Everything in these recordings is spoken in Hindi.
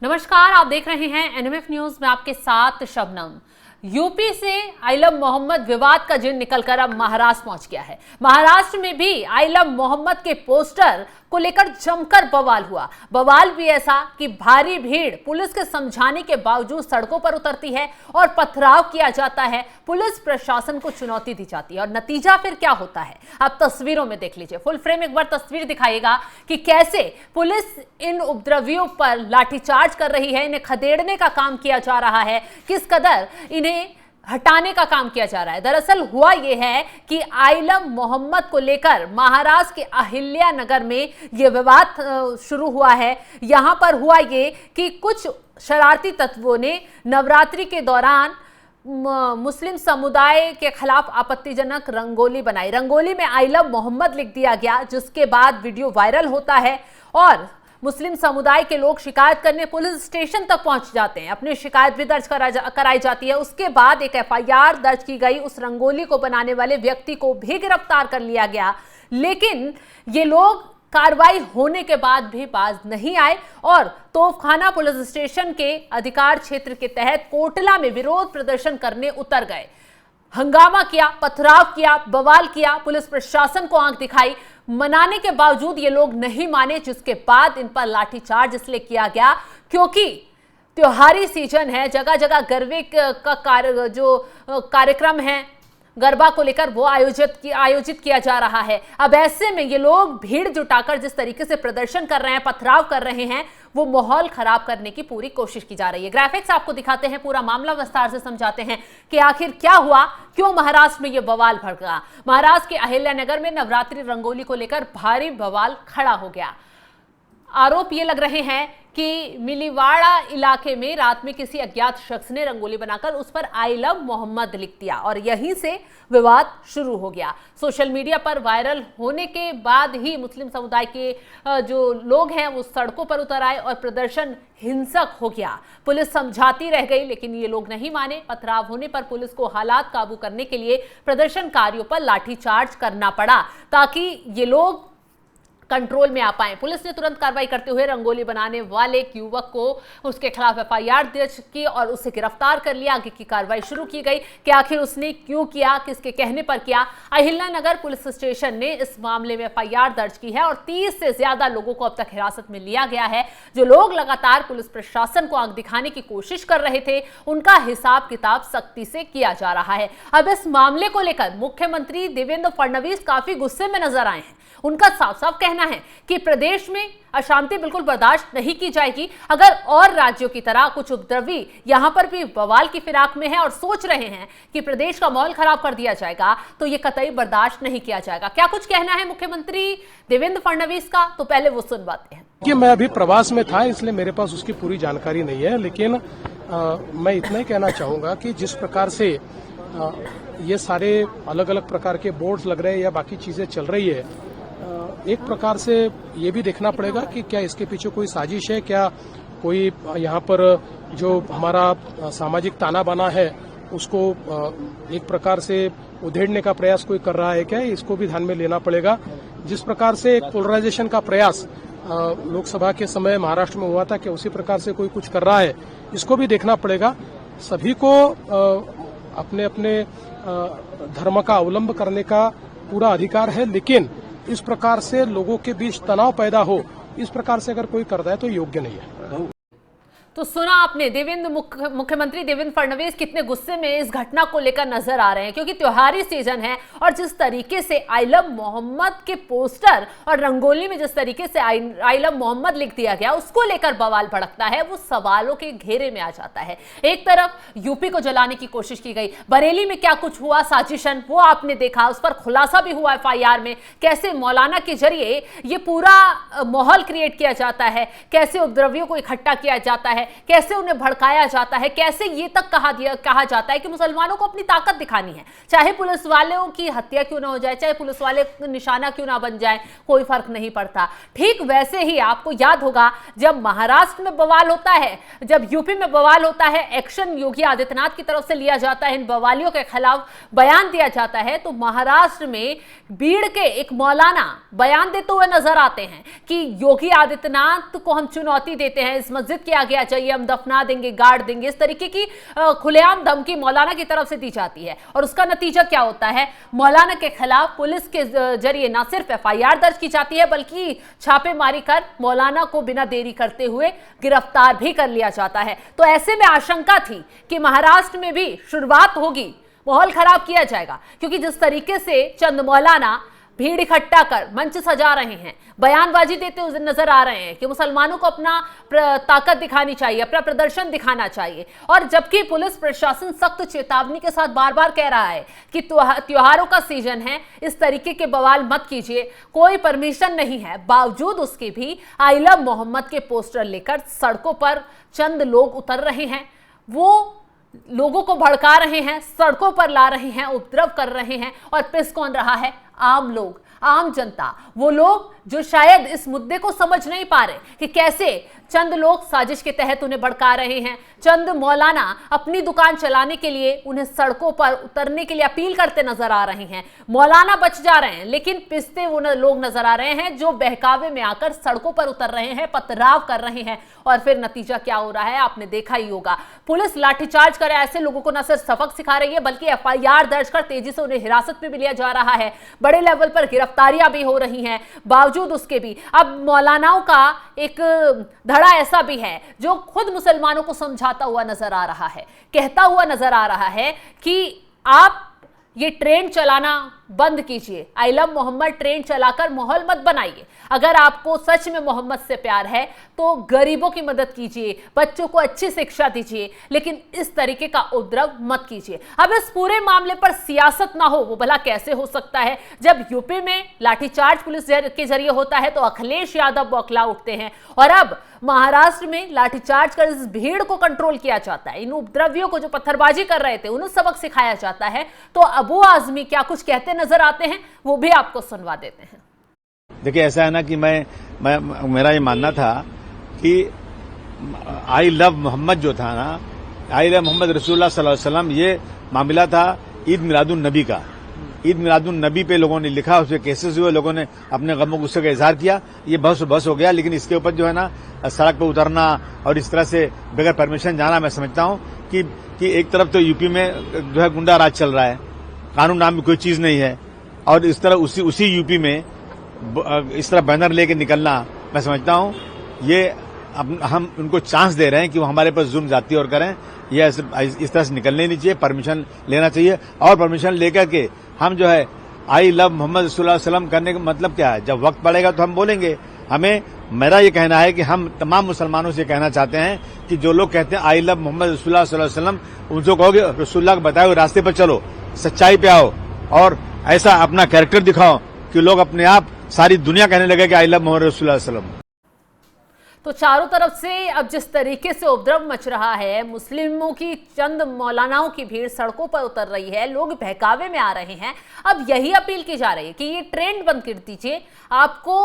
नमस्कार, आप देख रहे हैं एनएमएफ न्यूज में आपके साथ शबनम। यूपी से आइलम मोहम्मद विवाद का जिन निकलकर अब महाराष्ट्र पहुंच गया है। महाराष्ट्र में भी आइलम मोहम्मद के पोस्टर को लेकर जमकर बवाल हुआ। बवाल भी ऐसा कि भारी भीड़ पुलिस के समझाने के बावजूद सड़कों पर उतरती है और पथराव किया जाता है। पुलिस प्रशासन को चुनौती दी जाती है और नतीजा फिर क्या होता है आप तस्वीरों में देख लीजिए। फुल फ्रेम एक बार तस्वीर दिखाइएगा कि कैसे पुलिस इन उपद्रवियों पर लाठीचार्ज कर रही है, इन्हें खदेड़ने का काम किया जा रहा है, किस कदर इन्हें हटाने का काम किया जा रहा है। दरअसल हुआ यह है कि आइलम मोहम्मद को लेकर महाराष्ट्र के अहिल्या नगर में यह विवाद शुरू हुआ है। यहां पर हुआ ये कि कुछ शरारती तत्वों ने नवरात्रि के दौरान मुस्लिम समुदाय के खिलाफ आपत्तिजनक रंगोली बनाई। रंगोली में आइलम मोहम्मद लिख दिया गया, जिसके बाद वीडियो वायरल होता है और मुस्लिम समुदाय के लोग शिकायत करने पुलिस स्टेशन तक पहुंच जाते हैं। अपनी शिकायत भी दर्ज कराई जाती है। उसके बाद एक एफआईआर दर्ज की गई। उस रंगोली को बनाने वाले व्यक्ति को भी गिरफ्तार कर लिया गया, लेकिन ये लोग कार्रवाई होने के बाद भी बाज नहीं आए और तोपखाना पुलिस स्टेशन के अधिकार क्षेत्र के तहत कोटला में विरोध प्रदर्शन करने उतर गए। हंगामा किया, पथराव किया, बवाल किया, पुलिस प्रशासन को आंख दिखाई। मनाने के बावजूद ये लोग नहीं माने, जिसके बाद इन पर लाठीचार्ज इसलिए किया गया क्योंकि त्योहारी सीजन है। जगह जगह गरबे का कार्यक्रम है, गरबा को लेकर वो आयोजित किया जा रहा है। अब ऐसे में ये लोग भीड़ जुटाकर जिस तरीके से प्रदर्शन कर रहे हैं, पथराव कर रहे हैं, वो माहौल खराब करने की पूरी कोशिश की जा रही है। ग्राफिक्स आपको दिखाते हैं, पूरा मामला विस्तार से समझाते हैं कि आखिर क्या हुआ, क्यों महाराष्ट्र में ये बवाल भड़का। महाराष्ट्र के अहिल्यानगर में नवरात्रि रंगोली को लेकर भारी बवाल खड़ा हो गया। आरोप ये लग रहे हैं कि मिलीवाड़ा इलाके में रात में किसी अज्ञात शख्स ने रंगोली बनाकर उस पर आइलम मोहम्मद लिख दिया और यहीं से विवाद शुरू हो गया। सोशल मीडिया पर वायरल होने के बाद ही मुस्लिम समुदाय के जो लोग हैं वो सड़कों पर उतर आए और प्रदर्शन हिंसक हो गया। पुलिस समझाती रह गई, लेकिन ये लोग नहीं माने। पथराव होने पर पुलिस को हालात काबू करने के लिए प्रदर्शनकारियों पर लाठीचार्ज करना पड़ा ताकि ये लोग कंट्रोल में आ पाए। पुलिस ने तुरंत कार्रवाई करते हुए रंगोली बनाने वाले एक युवक को उसके खिलाफ एफआईआर दर्ज की और उसे गिरफ्तार कर लिया। आगे की कार्रवाई शुरू की गई कि आखिर उसने क्यों किया, किसके कहने पर किया। अहिल्यानगर पुलिस स्टेशन ने इस मामले में एफआईआर दर्ज की है और 30 से ज्यादा लोगों को अब तक हिरासत में लिया गया है। जो लोग लगातार पुलिस प्रशासन को आंख दिखाने की कोशिश कर रहे थे, उनका हिसाब किताब सख्ती से किया जा रहा है। अब इस मामले को लेकर मुख्यमंत्री देवेंद्र फडणवीस काफी गुस्से में नजर आए हैं। उनका साफ साफ कहना है कि प्रदेश में अशांति बिल्कुल बर्दाश्त नहीं की जाएगी। अगर और राज्यों की तरह कुछ उपद्रवी यहां पर भी बवाल की फिराक में है और सोच रहे हैं कि प्रदेश का माहौल खराब कर दिया जाएगा, तो यह कतई बर्दाश्त नहीं किया जाएगा। क्या कुछ कहना है मुख्यमंत्री देवेंद्र फडणवीस का, तो पहले वो सुनवाते हैं। कि मैं अभी प्रवास में था, इसलिए मेरे पास उसकी पूरी जानकारी नहीं है, लेकिन मैं इतना ही कहना चाहूंगा कि जिस प्रकार से ये सारे अलग अलग प्रकार के बोर्ड्स लग रहे हैं या बाकी चीजें चल रही है, एक प्रकार से ये भी देखना पड़ेगा कि क्या इसके पीछे कोई साजिश है, क्या कोई यहाँ पर जो हमारा सामाजिक ताना बाना है उसको एक प्रकार से उधेड़ने का प्रयास कोई कर रहा है क्या, इसको भी ध्यान में लेना पड़ेगा। जिस प्रकार से एक पोलराइजेशन का प्रयास लोकसभा के समय महाराष्ट्र में हुआ था, कि उसी प्रकार से कोई कुछ कर रहा है, इसको भी देखना पड़ेगा। सभी को अपने अपने धर्म का अवलंब करने का पूरा अधिकार है, लेकिन इस प्रकार से लोगों के बीच तनाव पैदा हो, इस प्रकार से अगर कोई करता है तो योग्य नहीं है। तो सुना आपने, मुख्यमंत्री देवेंद्र फडणवीस कितने गुस्से में इस घटना को लेकर नजर आ रहे हैं, क्योंकि त्योहारी सीजन है और जिस तरीके से आइलम मोहम्मद के पोस्टर और रंगोली में जिस तरीके से आइलम मोहम्मद लिख दिया गया, उसको लेकर बवाल भड़कता है, वो सवालों के घेरे में आ जाता है। एक तरफ यूपी को जलाने की कोशिश की गई, बरेली में क्या कुछ हुआ साजिशन वो आपने देखा, उस पर खुलासा भी हुआ एफआईआर में, कैसे मौलाना के जरिए ये पूरा माहौल क्रिएट किया जाता है, कैसे उपद्रवियों को इकट्ठा किया जाता है, कैसे उन्हें भड़काया जाता है, कैसे ये तक कहा जाता है कि मुसलमानों को अपनी ताकत दिखानी है, चाहे पुलिस वालों की हत्या क्यों ना हो जाए, चाहे पुलिस वाले निशाना क्यों ना बन जाए, कोई फर्क नहीं पड़ता। ठीक वैसे ही आपको याद होगा जब महाराष्ट्र में बवाल होता है, जब यूपी में बवाल होता है, एक्शन योगी आदित्यनाथ की तरफ से लिया जाता है, इन बवालियों के खिलाफ बयान दिया जाता है, तो महाराष्ट्र में बीड़ के एक मौलाना बयान देते हुए नजर आते हैं कि योगी आदित्यनाथ को हम चुनौती देते हैं, इस मस्जिद के आगे जाइए, हम दफना देंगे, गाड़ देंगे, इस तरीके की खुलेआम धमकी मौलाना की तरफ से दी जाती है। और उसका नतीजा क्या होता है, मौलाना के खिलाफ पुलिस के जरिए न सिर्फ FIR दर्ज की जाती है बल्कि छापेमारी कर मौलाना को बिना देरी करते हुए गिरफ्तार भी कर लिया जाता है। तो ऐसे में आशंका थी कि महाराष्ट्र में भी शुरुआत होगी, माहौल खराब किया जाएगा, क्योंकि जिस तरीके से चंद मौलाना भीड़ इकट्ठा कर मंच सजा रहे हैं, बयानबाजी देते हुए नजर आ रहे हैं कि मुसलमानों को अपना ताकत दिखानी चाहिए, अपना प्रदर्शन दिखाना चाहिए, और जबकि पुलिस प्रशासन सख्त चेतावनी के साथ बार बार कह रहा है कि त्योहारों का सीजन है, इस तरीके के बवाल मत कीजिए, कोई परमिशन नहीं है, बावजूद उसके भी आई लव मोहम्मद के पोस्टर लेकर सड़कों पर चंद लोग उतर रहे हैं। वो लोगों को भड़का रहे हैं, सड़कों पर ला रहे हैं, उपद्रव कर रहे हैं, और पिस कौन रहा है? आम लोग, आम जनता, वो लोग जो शायद इस मुद्दे को समझ नहीं पा रहे कि कैसे चंद लोग साजिश के तहत उन्हें भड़का रहे हैं। चंद मौलाना अपनी दुकान चलाने के लिए उन्हें सड़कों पर उतरने के लिए अपील करते नजर आ रहे हैं। मौलाना बच जा रहे हैं, लेकिन पिसते वो लोग नजर आ रहे हैं जो बहकावे में आकर सड़कों पर उतर रहे हैं, पथराव कर रहे हैं। और फिर नतीजा क्या हो रहा है आपने देखा ही होगा। पुलिस लाठीचार्ज कर ऐसे लोगों को न सिर्फ सबक सिखा रही है बल्कि FIR दर्ज कर तेजी से उन्हें हिरासत में भी लिया जा रहा है। बड़े लेवल पर गिरफ्तारियां भी हो रही हैं। बावजूद उसके भी अब मौलानाओं का एक धड़ा ऐसा भी है जो खुद मुसलमानों को समझाता हुआ नजर आ रहा है, कहता हुआ नजर आ रहा है कि आप ये ट्रेन चलाना बंद कीजिए, आई लव मोहम्मद ट्रेन चलाकर माहौल मत बनाइए। अगर आपको सच में मोहम्मद से प्यार है तो गरीबों की मदद कीजिए, बच्चों को अच्छी शिक्षा दीजिए, लेकिन इस तरीके का उपद्रव मत कीजिए। अब इस पूरे मामले पर सियासत ना हो वो भला कैसे हो सकता है? जब यूपी में लाठीचार्ज पुलिस के जरिए होता है तो अखिलेश यादव बौखला उठते हैं, और अब महाराष्ट्र में लाठीचार्ज कर इस भीड़ को कंट्रोल किया जाता है, इन उपद्रवियों को जो पत्थरबाजी कर रहे थे उन्हें सबक सिखाया जाता है। तो अबू आजमी क्या कुछ कहते नजर आते हैं वो भी आपको सुनवा देते हैं। देखिए, ऐसा है ना कि मेरा ये मानना था कि आई लव मोहम्मद जो था ना, आई लव मोहम्मद रसूलुल्लाह सल्लल्लाहु अलैहि वसल्लम, ये मामला था ईद मिलादुन नबी का। ईद मिलादुन नबी पे लोगों ने लिखा, उसके केसेस हुए, लोगों ने अपने गमों गुस्से का इजहार किया, ये बहस हो गया। लेकिन इसके ऊपर जो है ना सड़क पर उतरना और इस तरह से बगैर परमिशन जाना, मैं समझता हूँ कि एक तरफ तो यूपी में जो है गुंडा राज चल रहा है, कानून नाम की कोई चीज नहीं है, और इस तरह उसी यूपी में इस तरह बैनर लेके निकलना, मैं समझता हूँ ये हम उनको चांस दे रहे हैं कि वो हमारे पर जुल्म जाती और करें। ये इस तरह से निकलने नहीं चाहिए, परमिशन लेना चाहिए, और परमिशन लेकर के हम जो है आई लव मोहम्मद रसूलुल्लाह सल्लल्लाहु अलैहि वसल्लम करने का मतलब क्या है? जब वक्त पड़ेगा तो हम बोलेंगे। मेरा ये कहना है कि हम तमाम मुसलमानों से कहना चाहते हैं कि जो लोग कहते हैं आई लव मोहम्मद रसूलुल्लाह सल्लल्लाहु अलैहि वसल्लम, उनको कहोगे रसूलुल्लाह को बताए हुए रास्ते पर चलो, सच्चाई पे आओ, और ऐसा अपना कैरेक्टर दिखाओ कि लोग अपने आप सारी दुनिया कहने लगे कि आई लव मोहम्मद रसूलुल्लाह सल्लल्लाहु अलैहि वसल्लम। तो चारों तरफ से अब जिस तरीके से उपद्रव मच रहा है, मुस्लिमों की चंद मौलानाओं की भीड़ सड़कों पर उतर रही है, लोग बहकावे में आ रहे हैं, अब यही अपील की जा रही है कि ये ट्रेंड बंद कर दीजिए। आपको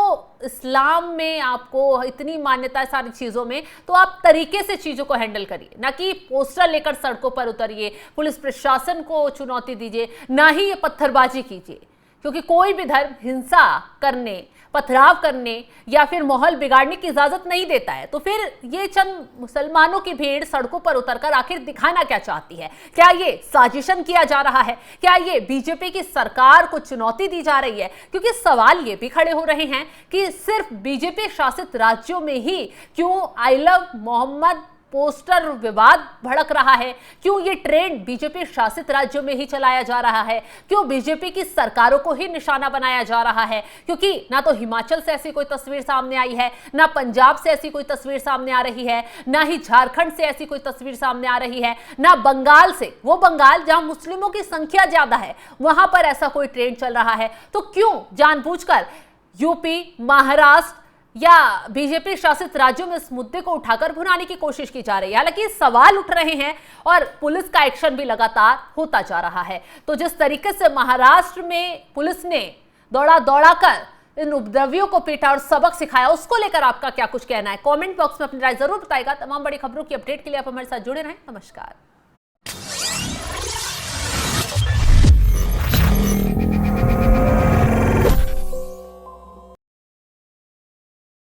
इस्लाम में आपको इतनी मान्यता है सारी चीजों में, तो आप तरीके से चीजों को हैंडल करिए, ना कि पोस्टर लेकर सड़कों पर उतरिए, पुलिस प्रशासन को चुनौती दीजिए, ना ही ये पत्थरबाजी कीजिए, क्योंकि कोई भी धर्म हिंसा करने, पथराव करने या फिर माहौल बिगाड़ने की इजाजत नहीं देता है। तो फिर ये चंद मुसलमानों की भीड़ सड़कों पर उतरकर आखिर दिखाना क्या चाहती है? क्या ये साजिशन किया जा रहा है? क्या ये बीजेपी की सरकार को चुनौती दी जा रही है? क्योंकि सवाल ये भी खड़े हो रहे हैं कि सिर्फ बीजेपी शासित राज्यों में ही क्यों आई लव मोहम्मद पोस्टर विवाद भड़क रहा है? क्यों ये ट्रेंड बीजेपी शासित राज्यों में ही चलाया जा रहा है? क्यों बीजेपी की सरकारों को ही निशाना बनाया जा रहा है? क्योंकि ना तो हिमाचल से ऐसी कोई तस्वीर सामने आई है, ना पंजाब से ऐसी कोई तस्वीर सामने आ रही है, ना ही झारखंड से ऐसी कोई तस्वीर सामने आ रही है, ना बंगाल से, वो बंगाल जहां मुस्लिमों की संख्या ज्यादा है, वहां पर ऐसा कोई ट्रेंड चल रहा है। तो क्यों जानबूझकर यूपी, महाराष्ट्र या बीजेपी शासित राज्यों में इस मुद्दे को उठाकर भुनाने की कोशिश की जा रही है? हालांकि सवाल उठ रहे हैं और पुलिस का एक्शन भी लगातार होता जा रहा है। तो जिस तरीके से महाराष्ट्र में पुलिस ने दौड़ा कर इन उपद्रवियों को पीटा और सबक सिखाया, उसको लेकर आपका क्या कुछ कहना है? कमेंट बॉक्स में अपनी राय जरूर बताएगा। तमाम बड़ी खबरों की अपडेट के लिए आप हमारे साथ जुड़े रहें। नमस्कार।